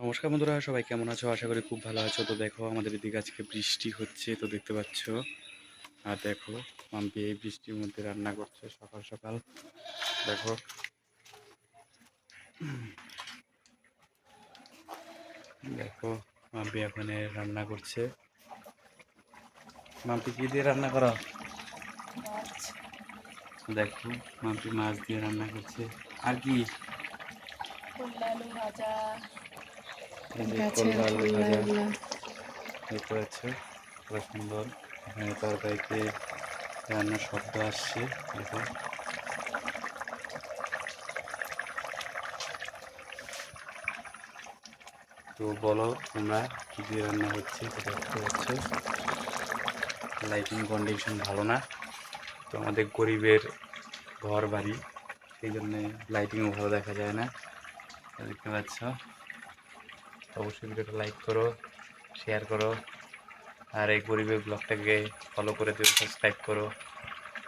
নমস্কার বন্ধুরা, সবাই কেমন আছো? আশা করি খুব ভালো আছো। তো দেখো, আমাদের এদিকে আজকে বৃষ্টি হচ্ছে, তো দেখতে পাচ্ছ। আর দেখো, মাম্পি এই বৃষ্টির মধ্যে রান্না করছে সকাল সকাল। দেখো, দেখো মাম্পি এখানে রান্না করছে। মাম্পি কি দিয়ে রান্না করো? মাছ, দেখো, মাম্পি মাছ দিয়ে রান্না করছে। আর কি? করলা আলু ভাজা, এই যে গাছের করলা আলু করলা ভাজা এগুলা। দেখতে পাচ্ছ, কত সুন্দর। এখানে তরকারিতে রান্নার শব্দ আসছে। দেখো, তো বলো তোমরা কী দিয়ে রান্না হচ্ছে, সেটা দেখতে পাচ্ছ। লাইটিং কন্ডিশন ভালো না, তো আমাদের গরিবের ঘর বাড়ি, সেই জন্যে লাইটিংও ভালো দেখা যায় না। দেখতে পাচ্ছ। অবশ্যই ভিডিওটা লাইক করো, শেয়ার করো, আর এই গরিবের ব্লগটাকে ফলো করে দিও, সাবস্ক্রাইব করো।